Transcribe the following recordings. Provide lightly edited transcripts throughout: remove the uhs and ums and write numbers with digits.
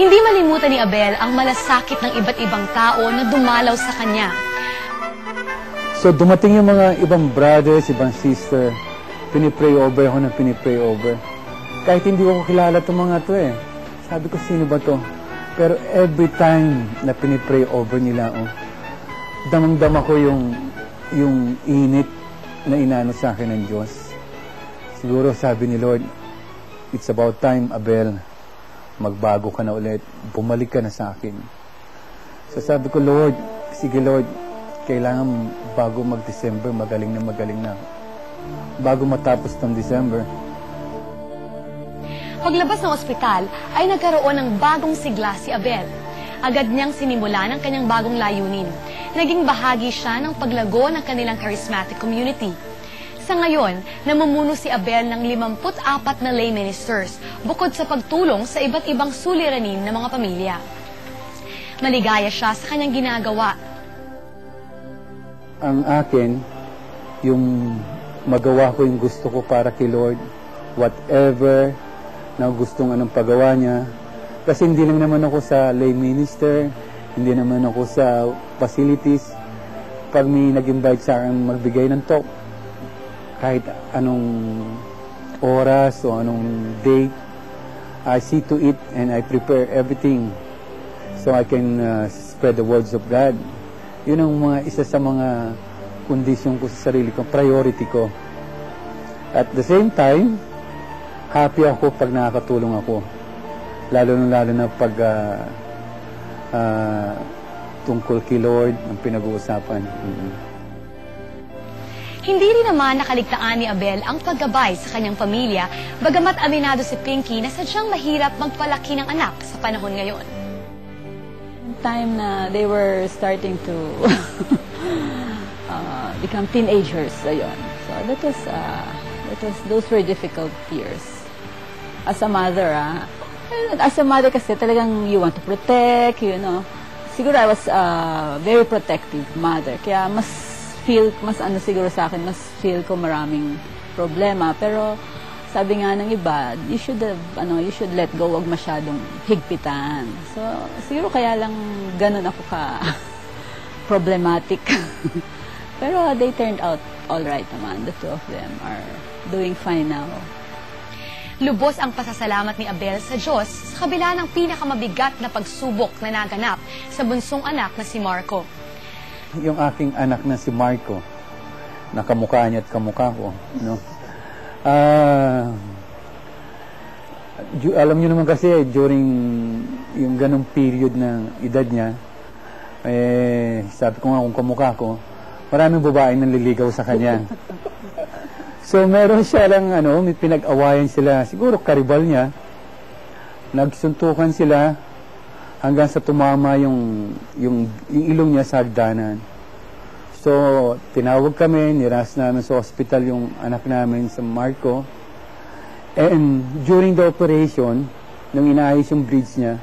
Hindi malimutan ni Abel ang malasakit ng iba't ibang tao na dumalaw sa kanya. So dumating yung mga ibang brothers, ibang sister, pinipray over ako na pinipray over. Kahit hindi ko kilala itong mga to eh. Sabi ko, sino ba to? Pero every time na pinipray over nila, damang-dama ko yung init na inano sa akin ng Diyos. Siguro sabi ni Lord, it's about time, Abel, magbago ka na ulit, bumalik ka na sa akin. So sabi ko, Lord, sige Lord, kailangan bago mag-December, magaling na ako. Bago matapos ng December. Paglabas ng ospital, ay nagkaroon ng bagong sigla si Abel. Agad niyang sinimula ng kanyang bagong layunin. Naging bahagi siya ng paglago ng kanilang charismatic community. Sa ngayon, namumuno si Abel ng 54 na lay ministers, bukod sa pagtulong sa iba't ibang suliranin ng mga pamilya. Maligaya siya sa kanyang ginagawa. Ang akin, yung magawa ko yung gusto ko para kay Lord, whatever na gustong anong pagawa niya. Kasi hindi lang naman ako sa lay minister, hindi naman ako sa facilities. Pag may nag-invite sa akin magbigay ng talk, kahit anong oras o anong date, I see to it and I prepare everything so I can spread the words of God. Yun ang isa sa mga kondisyon ko sa sarili ko, priority ko. At the same time, happy ako pag nakakatulong ako. Lalo na pag tungkol kay Lord ang pinag-uusapan. Hindi rin naman nakaligtaan ni Abel ang paggabay sa kanyang pamilya, bagamat aminado si Pinky na sadyang mahirap magpalaki ng anak sa panahon ngayon. Time na they were starting to become teenagers, ayun. So those were difficult years. As a mother, kasi talagang you want to protect, you know. Siguro I was a very protective mother. Kaya mas siguro sa akin, mas feel ko maraming problema. Pero sabi nga ng iba, you should let go, wag masyadong higpitan. So siguro kaya lang ganun ako ka problematic. Pero they turned out all right naman. The two of them are doing fine now. Lubos ang pasasalamat ni Abel sa Diyos sa kabila ng pinakamabigat na pagsubok na naganap sa bunsong anak na si Marco. Yung aking anak na si Marco, na kamukha niya at kamukha ko, no? Alam niyo naman kasi, during yung ganong period ng edad niya, sabi ko nga kung kamukha ko, maraming babae nanliligaw sa kanya. So, meron siya lang, may pinag-awayan sila, siguro karibal niya, nagsuntukan sila hanggang sa tumama yung ilong niya sa hagdanan. So, tinawag kami, niras namin sa hospital yung anak namin sa Marco. And during the operation, nung inaayos yung bridge niya,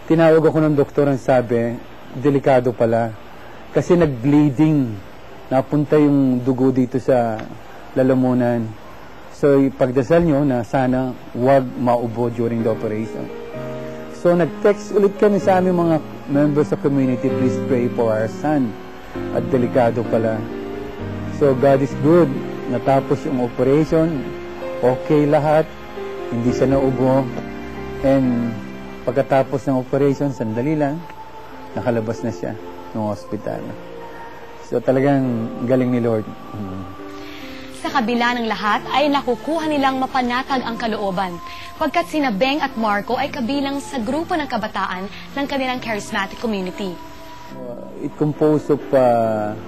tinawag ako ng doktor ang sabi, delikado pala. Kasi nag-bleeding, napunta yung dugo dito sa lalamunan. So, pagdasal nyo na sana wag maubo during the operation. So, nag-text ulit kami sa aming mga members of community, please pray for our son. At delikado pala. So, God is good. Natapos yung operation, okay lahat, hindi siya naubo. And pagkatapos ng operation, sandali lang, nakalabas na siya ng hospital. So, talagang galing ni Lord. Sa kabila ng lahat ay nakukuha nilang mapanatag ang kalooban, pagkat sina Beng at Marco ay kabilang sa grupo ng kabataan ng kanilang charismatic community. It composed of 12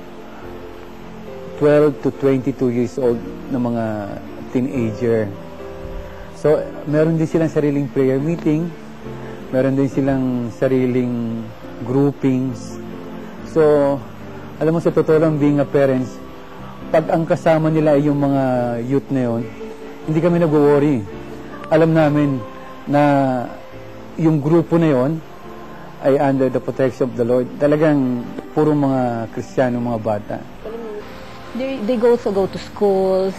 to 22 years old na mga teenager. So, meron din silang sariling prayer meeting, meron din silang sariling groupings. So, alam mo sa totoo lang, being a parents, pag ang kasama nila ay yung mga youth na yun, hindi kami nag-worry. Alam namin na yung grupo na yun ay under the protection of the Lord. Talagang puro mga Kristiyano, mga bata. They also go to schools,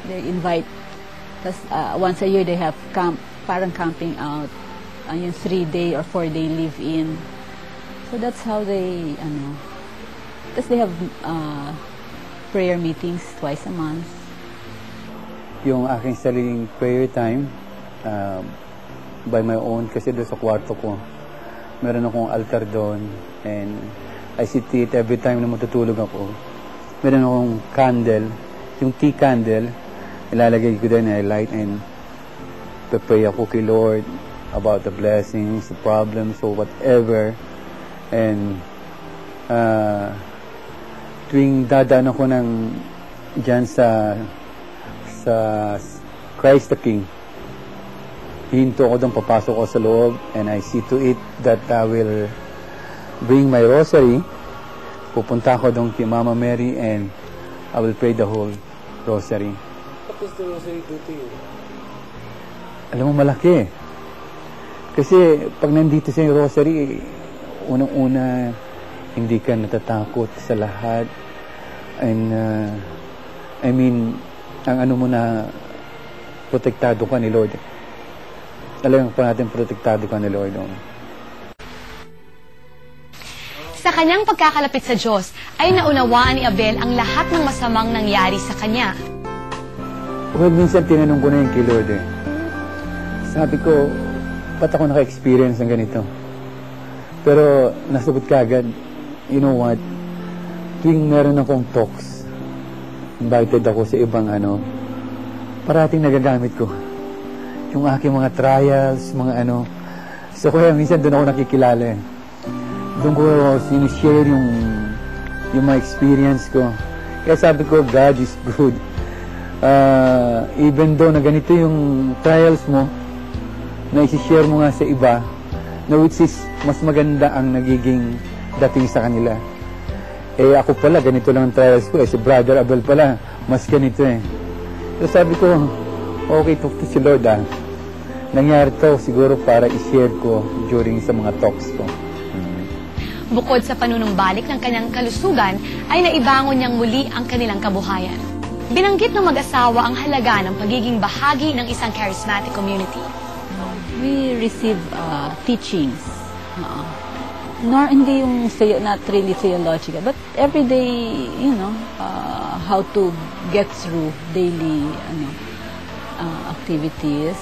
they invite, once a year they have parang camping out. yung 3-day or 4-day live-in. So that's how they, tapos they have prayer meetings twice a month. Yung aking sariling prayer time, by my own, kasi doon sa kwarto ko, meron akong altar doon, and I sit it every time na matutulog ako. Meron akong candle, yung tea candle, ilalagay ko din, I light, and pray ako kay Lord about the blessings, the problems, or whatever. And tuwing dadaan ako dyan sa Christ the King, hinto ako doon, papasok ako sa loob, and I see to it that I will bring my rosary. Pupunta ako doon kay Mama Mary, and I will pray the whole rosary. What does the rosary do to you? Alam mo, malaki. Kasi pag nandito sa rosary, unang-una, hindi ka natatakot sa lahat. And, I mean, ang ano mo na, protektado ka ni Lord. Alam pa natin, protektado ka ni Lord. Sa kanyang pagkakalapit sa Diyos, ay naunawaan ni Abel ang lahat ng masamang nangyari sa kanya. Well, minsan tinanong ko na yung kay Lord Sabi ko, ba't ako naka-experience ng ganito? Pero nasagot ka agad, you know what? Tuwing meron akong talks, invited ako sa ibang parating nagagamit ko. Yung aking mga trials, mga So kaya minsan doon ako nakikilala Doon ko sinishare yung mga experience ko. Kaya sabi ko, God is good. Even though na ganito yung trials mo, na isi-share mo nga sa iba, na which is mas maganda ang nagiging dating sa kanila. Ako pala, ganito lang ang trials ko. Si Brother Abel pala, mas ganito So sabi ko, okay, talk to si Lord Nangyari to siguro para i-share ko during sa mga talks ko. Bukod sa panunumbalik ng kanyang kalusugan, ay naibangon niyang muli ang kanilang kabuhayan. Binanggit ng mag-asawa ang halaga ng pagiging bahagi ng isang charismatic community. We receive teachings. Hindi yung not really theological, but every day, how to get through daily activities.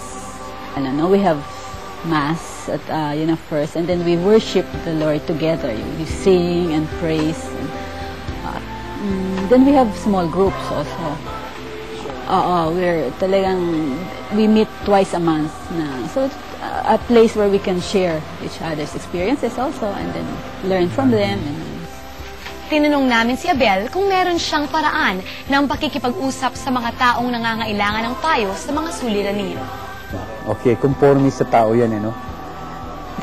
We have Mass at first, and then we worship the Lord together. We sing and praise. Then we have small groups also. We meet twice a month na. So it's a place where we can share each other's experiences also, and then learn from them. Tinanong namin si Abel kung meron siyang paraan ng pakikipag-usap sa mga taong nangangailangan ng payo sa mga suliranin. Okay, conforme sa tao yan,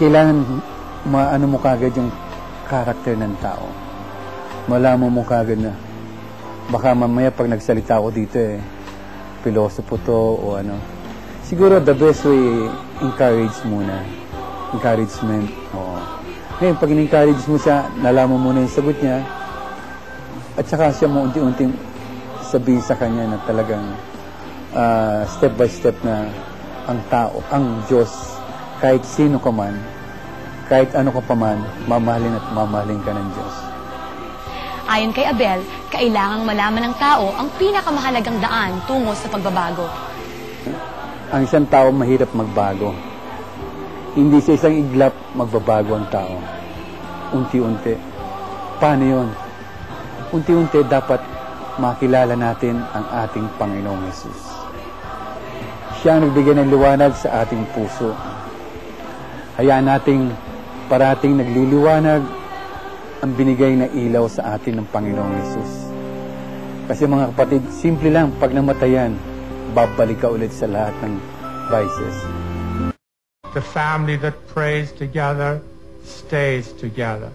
Kailangan maano mo kagad yung karakter ng tao. Malaman mo kagad na baka mamaya pag nagsalita ako dito pilosopo to o Siguro the best way, encourage muna. Encouragement. Oo. Ngayon, pag in-encourage mo siya, nalaman mo na yung sagot niya, at saka siya mo unti-unting sabihin sa kanya na talagang step by step na ang tao, ang Diyos, kahit sino ka man, kahit ano ka pa man, mamahalin at mamahalin ka ng Diyos. Ayon kay Abel, kailangang malaman ng tao ang pinakamahalagang daan tungo sa pagbabago. Ang isang tao mahirap magbago. Hindi sa isang iglap magbabago ang tao. Unti-unti. Paano yun? Unti-unti dapat makilala natin ang ating Panginoong Jesus. Siya ang nagbigay ng liwanag sa ating puso. Hayaan nating parating nagliliwanag ang binigay na ilaw sa atin ng Panginoong Jesus. Kasi mga kapatid, simple lang, pag namatayan, babalik ka ulit sa lahat ng vices. The family that prays together stays together.